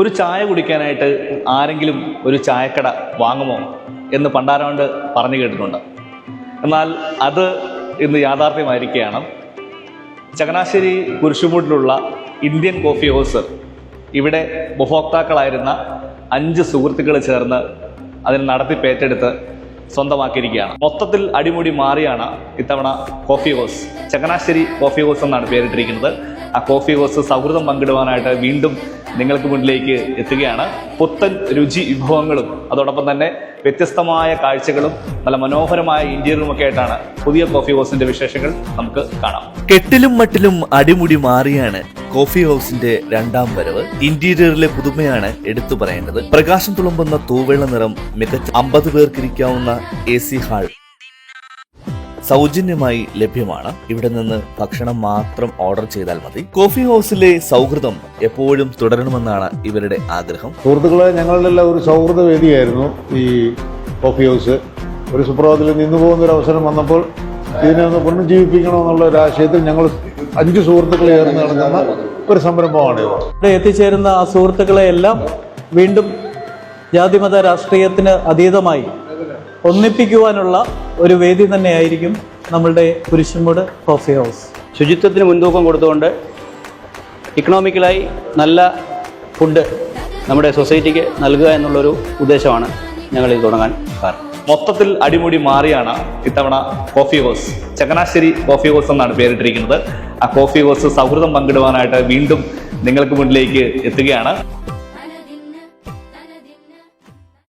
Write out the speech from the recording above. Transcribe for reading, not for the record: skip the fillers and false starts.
ഒരു ചായ കുടിക്കാനായിട്ട് ആരെങ്കിലും ഒരു ചായക്കട വാങ്ങുമോ എന്ന് പണ്ടാരോണ്ട് പറഞ്ഞു കേട്ടിട്ടുണ്ട്. എന്നാൽ അത് ഇന്ന് യാഥാർത്ഥ്യമായിരിക്കുകയാണ്. ചങ്ങനാശ്ശേരി കുരിശുമൂട്ടിലുള്ള ഇന്ത്യൻ കോഫി ഹൗസ് ഇവിടെ ഉപഭോക്താക്കളായിരുന്ന 5 സുഹൃത്തുക്കൾ ചേർന്ന് അതിന് നടത്തിപ്പേറ്റെടുത്ത് സ്വന്തമാക്കിയിരിക്കുകയാണ്. മൊത്തത്തിൽ അടിമുടി മാറിയാണ് ഇത്തവണ coffee house. Changanassery coffee house എന്നാണ് പേരിട്ടിരിക്കുന്നത്. ആ കോഫി ഹൗസ് സൗഹൃദം പങ്കിടുവാനായിട്ട് വീണ്ടും നിങ്ങൾക്ക് മുന്നിലേക്ക് എത്തുകയാണ്. പുത്തൻ രുചി വിഭവങ്ങളും അതോടൊപ്പം തന്നെ വ്യത്യസ്തമായ കാഴ്ചകളും നല്ല മനോഹരമായ ഇന്റീരിയറും ഒക്കെ ആയിട്ടാണ് പുതിയ കോഫി ഹൗസിന്റെ വിശേഷങ്ങൾ നമുക്ക് കാണാം. കെട്ടിലും മട്ടിലും അടിമുടി മാറിയാണ് കോഫി ഹൗസിന്റെ രണ്ടാം വരവ്. ഇന്റീരിയറിലെ പുതുമയാണ് എടുത്തു പറയേണ്ടത്. പ്രകാശം തുളുമ്പുന്ന തൂവെള്ള നിറം, മികച്ച 50 പേർക്കിരിക്കാവുന്ന AC ഹാൾ സൗജന്യമായി ലഭ്യമാണ്. ഇവിടെ നിന്ന് ഭക്ഷണം മാത്രം ഓർഡർ ചെയ്താൽ മതി. കോഫി ഹൗസിലെ സൗഹൃദം എപ്പോഴും തുടരണമെന്നാണ് ഇവരുടെ ആഗ്രഹം. സുഹൃത്തുക്കളെ, ഞങ്ങളുടെ ഒരു സൗഹൃദ വേദിയായിരുന്നു ഈ കോഫി ഹൗസ്. ഒരു സുപ്രഭാതത്തിൽ നിന്നു പോകുന്ന ഒരു അവസരം വന്നപ്പോൾ ഇതിനെ ഒന്ന് പുനർജീവിപ്പിക്കണമെന്നുള്ള ഒരു ആശയത്തിൽ ഞങ്ങൾ 5 സുഹൃത്തുക്കൾ ചേർന്ന് നടത്തുന്ന ഒരു സംരംഭമാണ് ഇവിടെ എത്തിച്ചേരുന്ന ആ സുഹൃത്തുക്കളെ എല്ലാം വീണ്ടും ജാതിമത രാഷ്ട്രീയത്തിന് അതീതമായി ഒന്നിപ്പിക്കുവാനുള്ള ഒരു വേദി തന്നെയായിരിക്കും നമ്മളുടെ കുരിശുമൂട് കോഫി ഹൗസ്. ശുചിത്വത്തിന് മുൻതൂക്കം കൊടുത്തുകൊണ്ട് ഇക്കണോമിക്കലായി നല്ല ഫുഡ് നമ്മുടെ സൊസൈറ്റിക്ക് നൽകുക എന്നുള്ളൊരു ഉദ്ദേശമാണ് ഞങ്ങളിത് തുടങ്ങാൻ കാരണം. മൊത്തത്തിൽ അടിമുടി മാറിയാണ് ഇത്തവണ coffee house. Changanassery coffee house എന്നാണ് പേരിട്ടിരിക്കുന്നത്. ആ കോഫി ഹൗസ് സൗഹൃദം പങ്കിടുവാനായിട്ട് വീണ്ടും നിങ്ങൾക്ക് മുന്നിലേക്ക് എത്തുകയാണ്.